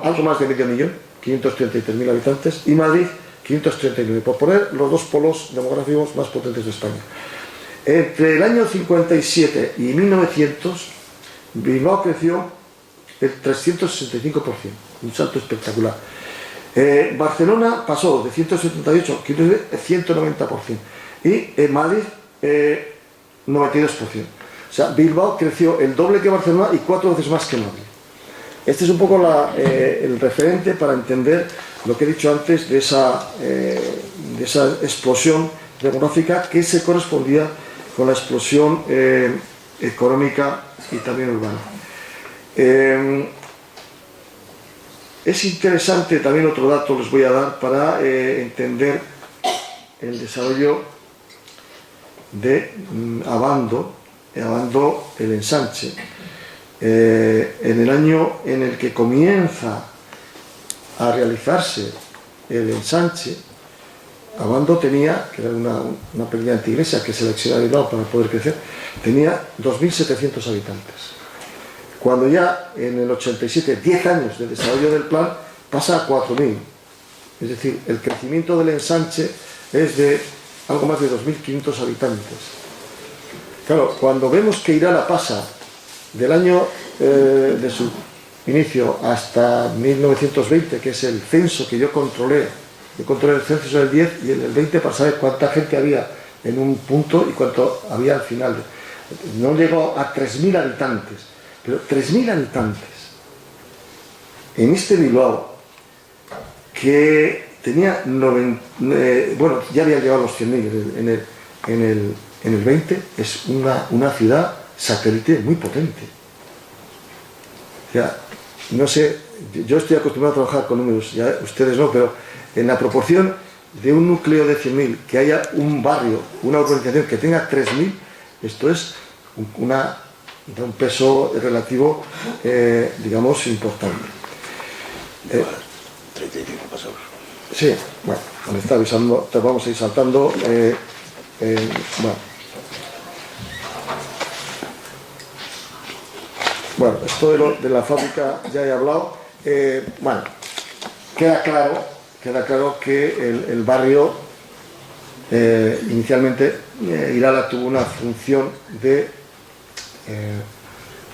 algo más de medio millón, 533.000 habitantes, y Madrid 539, por poner los 2 polos demográficos más potentes de España. Entre el año 57 y 1900, Bilbao creció el 365%, un salto espectacular. Barcelona pasó de 178 a 190%, y Madrid 92%. O sea, Bilbao creció el doble que Barcelona y 4 veces más que Madrid. Este es un poco el referente para entender lo que he dicho antes de esa explosión demográfica que se correspondía con la explosión económica y también urbana. Es interesante también otro dato les voy a dar para entender el desarrollo de Abando, el ensanche. En el año en el que comienza a realizarse el ensanche, Abando tenía, que era una pequeña anteiglesia que se seleccionaba Bilbao para poder crecer, tenía 2.700 habitantes. Cuando ya en el 87, 10 años de desarrollo del plan, pasa a 4.000. Es decir, el crecimiento del ensanche es de algo más de 2.500 habitantes. Claro, cuando vemos que Irala pasa del año de su inicio hasta 1920, que es el censo que yo controlé el censo del 10 y el 20 para saber cuánta gente había en un punto y cuánto había al final. No llegó a 3.000 habitantes, pero 3.000 habitantes en este Bilbao, que tenía bueno, ya había llegado a los 100.000 en el 20, es una ciudad satélite muy potente. O sea, no sé, yo estoy acostumbrado a trabajar con números, ya ustedes no, pero en la proporción de un núcleo de 100.000, que haya un barrio, una urbanización que tenga 3.000, esto es de un peso relativo, digamos, importante. 35 pasos. Sí, bueno, me está avisando, te vamos a ir saltando. Bueno, esto de la fábrica ya he hablado. Bueno, queda claro que el barrio Inicialmente Irala tuvo una función de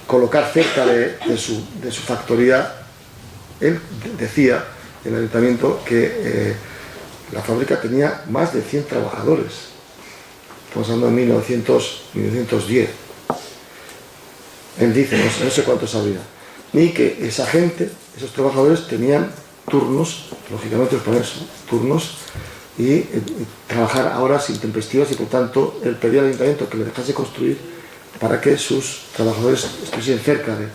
colocar cerca de su factoría. Él decía en el ayuntamiento que la fábrica tenía más de 100 trabajadores. Estamos hablando de 1910. Él dice, no sé cuántos había. Ni que esa gente, esos trabajadores tenían turnos, lógicamente por eso, turnos, y trabajar a horas intempestivas, y por tanto él pedía al ayuntamiento que le dejase construir para que sus trabajadores estuviesen cerca de...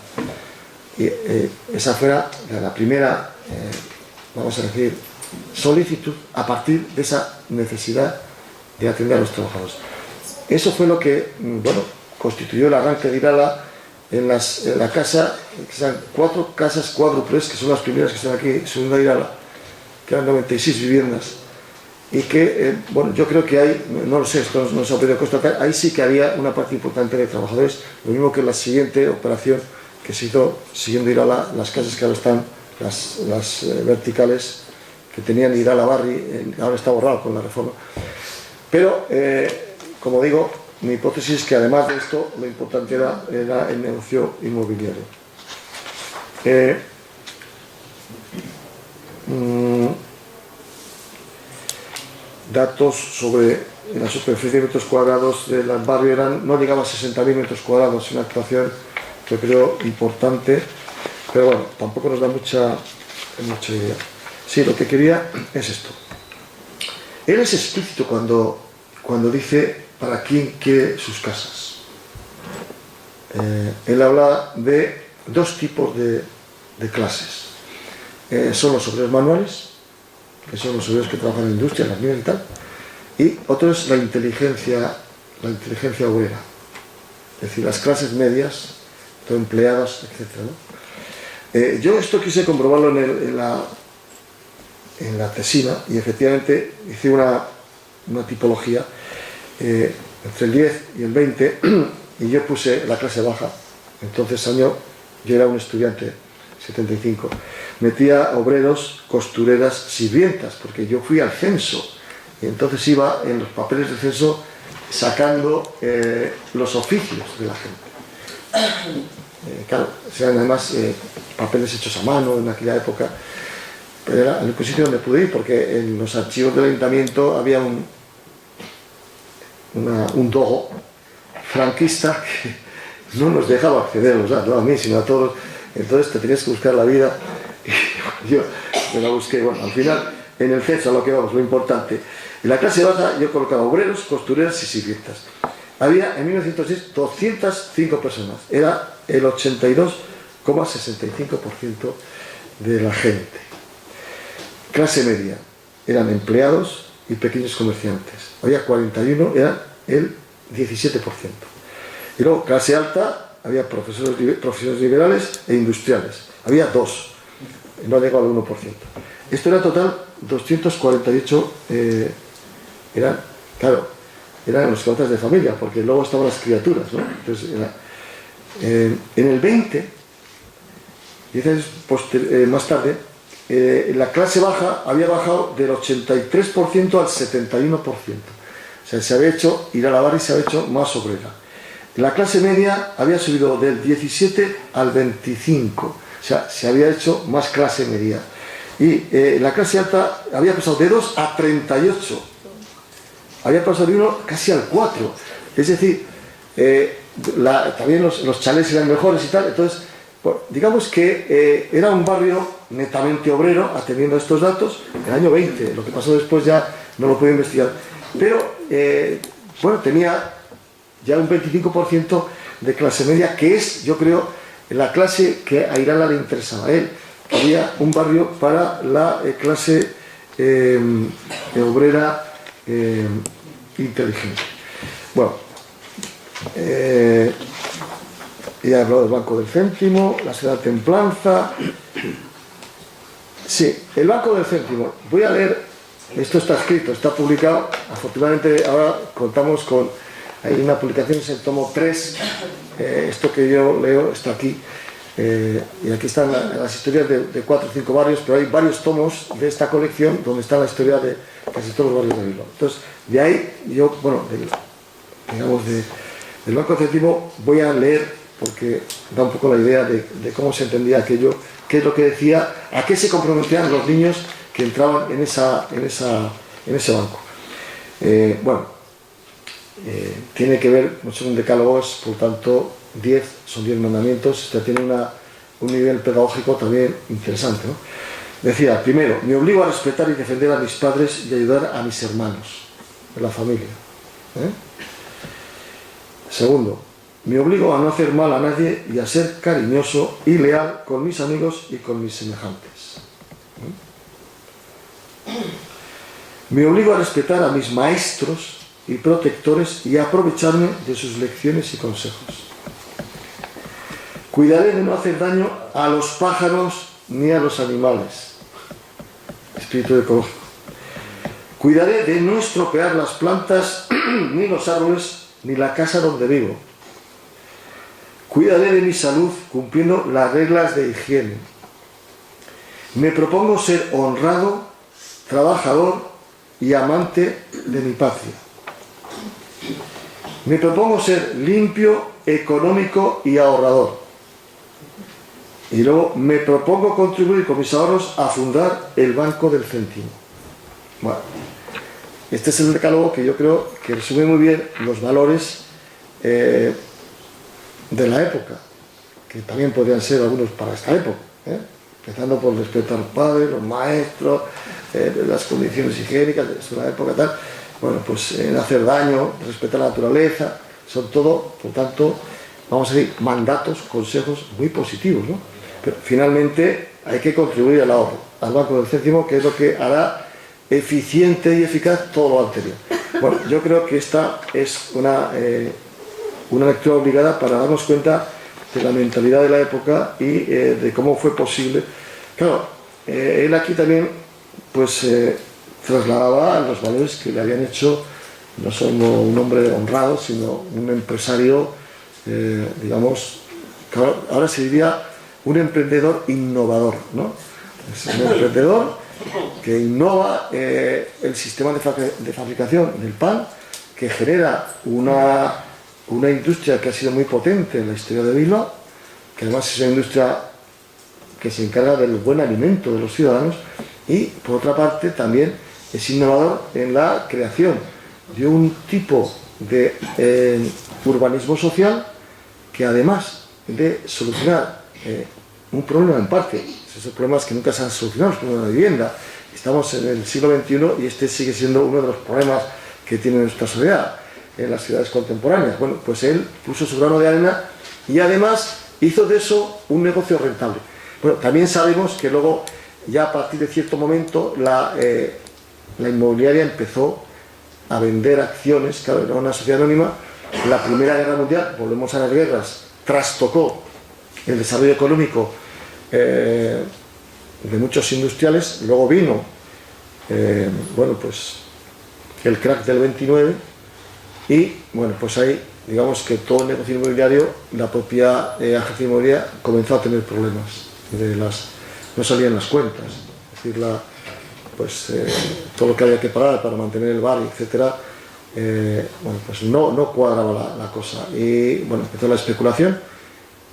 Y esa fuera la primera, vamos a decir, solicitud a partir de esa necesidad de atender a los trabajadores. Eso fue lo que, bueno, constituyó el arranque de Irala en la casa, que son 4 casas cuádruples, que son las primeras que están aquí, segunda Irala, que eran 96 viviendas, y que, bueno, yo creo que hay, no lo sé, esto no se ha podido constatar, ahí sí que había una parte importante de trabajadores, lo mismo que en la siguiente operación que se hizo siguiendo Irala, las casas que ahora están, las verticales, que tenían Irala Barri, ahora está borrado con la reforma. Pero, como digo, mi hipótesis es que además de esto, lo importante era el negocio inmobiliario. Datos sobre la superficie de metros cuadrados del barrio no llegaba a 60.000 metros cuadrados, una actuación que creo importante, pero bueno, tampoco nos da mucha idea. Sí, lo que quería es esto. Él es explícito cuando dice para quién quiere sus casas. Él habla de 2 tipos de clases. Son los obreros manuales, que son los obreros que trabajan en la industria, en las minas y tal, y otro es la inteligencia obrera, es decir, las clases medias, empleadas, etc., ¿no? Yo esto quise comprobarlo en la tesina, y efectivamente hice una tipología entre el 10 y el 20, y yo puse la clase baja. Entonces yo era un estudiante, 75, metía obreros, costureras, sirvientas, porque yo fui al censo, y entonces iba en los papeles del censo sacando los oficios de la gente. Claro, eran además papeles hechos a mano en aquella época, pero era el único sitio donde pude ir, porque en los archivos del ayuntamiento había un dogo franquista que no nos dejaba acceder, o sea, no a mí, sino a todos. Entonces te tenías que buscar la vida, y yo me la busqué. Bueno, al final, en el censo, a lo que vamos, lo importante, en la clase baja yo colocaba obreros, costureras y sirvientas. Había en 1906 205 personas, era el 82,65% de la gente. Clase media, eran empleados y pequeños comerciantes. Había 41, era el 17%. Y luego, clase alta, había profesores liberales e industriales. Había 2, no llegó al 1%. Esto era total 248, eran los cabezas de familia, porque luego estaban las criaturas, ¿no? Entonces, en el 20, 10 años más tarde, la clase baja había bajado del 83% al 71%. O sea, Irala Barri se había hecho más obrera. La clase media había subido del 17 al 25. O sea, se había hecho más clase media. Y la clase alta había pasado de 2 a 38. Había pasado de 1 casi al 4. Es decir, también los chalés eran mejores y tal. Entonces, pues, digamos que era un barrio netamente obrero, atendiendo a estos datos, el año 20. Lo que pasó después ya no lo puedo investigar. Pero, bueno, tenía ya un 25% de clase media, que es, yo creo, la clase que a Irala le interesaba a él. Había un barrio para la clase obrera inteligente. Bueno, ya he hablado del Banco del Céntimo, la Sociedad Templanza. Sí, el Banco del Céntimo. Voy a leer, esto está escrito, está publicado. Afortunadamente ahora contamos con, hay una publicación, es el tomo 3. Esto que yo leo está aquí. Y aquí están las historias de 4 o 5 barrios, pero hay varios tomos de esta colección donde está la historia casi todos los barrios de Bilbao. Entonces, de ahí yo, bueno, del Banco Céntimo voy a leer, porque da un poco la idea de cómo se entendía aquello, qué es lo que decía, a qué se comprometían los niños que entraban en ese banco. Tiene que ver, no son decálogos, por tanto, 10 son 10 mandamientos, tiene un nivel pedagógico también interesante, ¿no? Decía, primero, me obligo a respetar y defender a mis padres y ayudar a mis hermanos, de la familia. Segundo, me obligo a no hacer mal a nadie y a ser cariñoso y leal con mis amigos y con mis semejantes. Me obligo a respetar a mis maestros y protectores y a aprovecharme de sus lecciones y consejos. Cuidaré de no hacer daño a los pájaros ni a los animales. Espíritu ecológico. Cuidaré de no estropear las plantas, ni los árboles, ni la casa donde vivo. Cuidaré de mi salud cumpliendo las reglas de higiene. Me propongo ser honrado, trabajador y amante de mi patria. Me propongo ser limpio, económico y ahorrador. Y luego me propongo contribuir con mis ahorros a fundar el Banco del Céntimo. Bueno, este es el decálogo que yo creo que resume muy bien los valores de la época, que también podrían ser algunos para esta época, empezando por respeto a los padres, los maestros, las condiciones higiénicas de la época tal. Bueno, pues no hacer daño, respetar la naturaleza, son todo, por tanto, vamos a decir, mandatos, consejos muy positivos, ¿no? Pero finalmente hay que contribuir al ahorro, al Banco del Céntimo, que es lo que hará eficiente y eficaz todo lo anterior. Bueno, yo creo que esta es una lectura obligada para darnos cuenta de la mentalidad de la época y de cómo fue posible. Claro, él aquí también pues trasladaba los valores que le habían hecho no solo un hombre honrado, sino un empresario, digamos, claro, ahora se diría un emprendedor innovador, ¿no? Es un emprendedor que innova el sistema de fabricación del pan, que genera una industria que ha sido muy potente en la historia de Bilbao, que además es una industria que se encarga del buen alimento de los ciudadanos y, por otra parte, también es innovador en la creación de un tipo de urbanismo social que, además de solucionar un problema en parte, esos problemas que nunca se han solucionado, el problema de vivienda. Estamos en el siglo XXI y este sigue siendo uno de los problemas que tiene nuestra sociedad en las ciudades contemporáneas. Bueno, pues él puso su grano de arena y además hizo de eso un negocio rentable. Bueno, también sabemos que luego, ya a partir de cierto momento, la inmobiliaria empezó a vender acciones, claro, era una sociedad anónima. La Primera Guerra Mundial, volvemos a las guerras, trastocó el desarrollo económico de muchos industriales. Luego vino bueno, pues el crack del 29 y bueno, pues ahí digamos que todo el negocio inmobiliario, la propia agencia inmobiliaria comenzó a tener problemas, no salían las cuentas, es decir, todo lo que había que pagar para mantener el bar, etcétera, bueno, pues no cuadraba la cosa y bueno, empezó la especulación.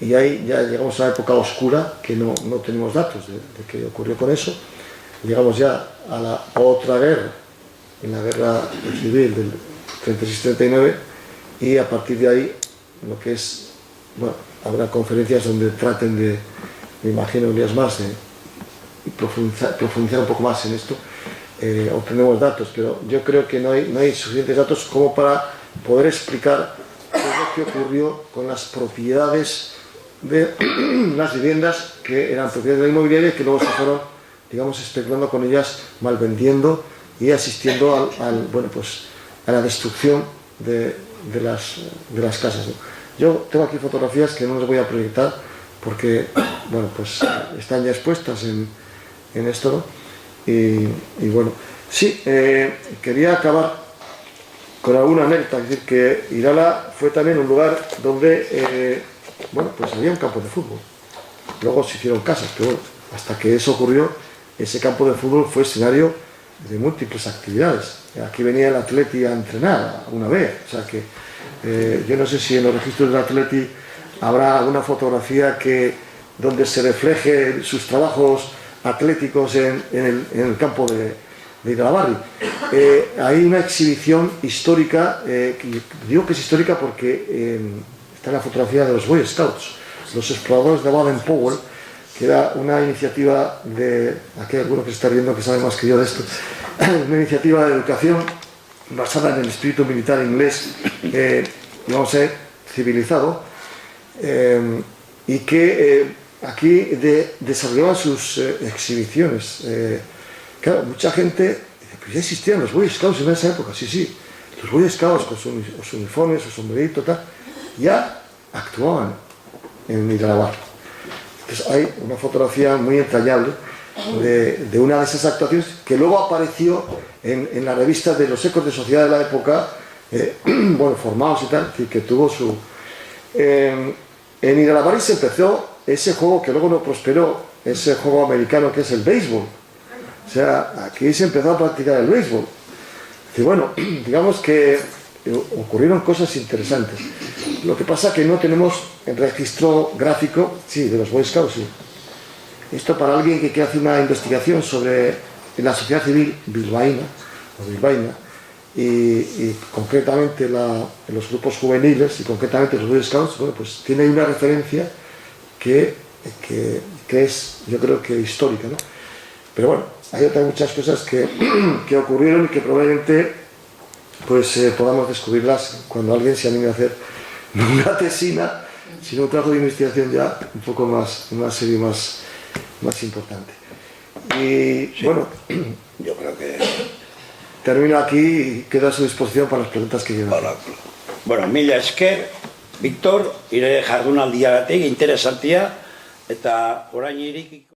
Y ahí ya llegamos a una época oscura que no tenemos datos de qué ocurrió con eso. Llegamos ya a la otra guerra, en la guerra civil del 36-39, y a partir de ahí, lo que es, bueno, habrá conferencias donde traten de, me imagino, días más, de profundizar un poco más en esto. Obtenemos datos, pero yo creo que no hay suficientes datos como para poder explicar qué es lo que ocurrió con las propiedades de las viviendas que eran propiedades de la inmobiliaria y que luego se fueron, digamos, especulando con ellas, mal vendiendo y asistiendo bueno, pues, a la destrucción de las casas, ¿no? Yo tengo aquí fotografías que no les voy a proyectar porque, bueno, pues están ya expuestas en esto, ¿no? Y bueno, sí, quería acabar con alguna anécdota, es decir, que Irala fue también un lugar donde bueno, pues había un campo de fútbol. Luego se hicieron casas, pero bueno, hasta que eso ocurrió, ese campo de fútbol fue escenario múltiples actividades. Aquí venía el Atleti a entrenar una vez, o sea que yo no sé si en los registros del Atleti habrá alguna fotografía donde se refleje sus trabajos atléticos en el campo de Iralabarri. Hay una exhibición histórica, digo que es histórica porque está en la fotografía de los Boy Scouts, los exploradores de Baden-Powell, que era una iniciativa de, aquí hay alguno que se está riendo que sabe más que yo de esto, una iniciativa de educación basada en el espíritu militar inglés, digamos, civilizado, y que aquí desarrollaban sus exhibiciones. Claro, mucha gente dice, pues ya existían los Boy Scouts en esa época. Sí, los Boy Scouts con sus uniformes, su sombrerito, tal, ya actuaban en Iralabarri. Entonces hay una fotografía muy entrañable de una de esas actuaciones que luego apareció en la revista de los ecos de sociedad de la época, bueno, formados y tal, es decir, que tuvo su... en Iralabarri se empezó ese juego que luego no prosperó, ese juego americano que es el béisbol. O sea, aquí se empezó a practicar el béisbol. Y bueno, digamos que ocurrieron cosas interesantes. Lo que pasa es que no tenemos el registro gráfico, sí, de los Boy Scouts, sí. Esto para alguien que quiera hacer una investigación sobre la sociedad civil bilbaína, y concretamente los grupos juveniles y concretamente los Boy Scouts, bueno, pues tiene una referencia que es, yo creo que histórica, ¿no? Pero bueno, hay otras muchas cosas que ocurrieron y que probablemente pues podamos descubrirlas cuando alguien se anime a hacer no una tesina, sino un trabajo de investigación ya un poco más serio y más importante. Y sí, bueno, yo creo que termino aquí y quedo a su disposición para las preguntas que quieran. Bueno, mila esker, Victor, ire jardunaldiagatik interesantia eta orain irikiko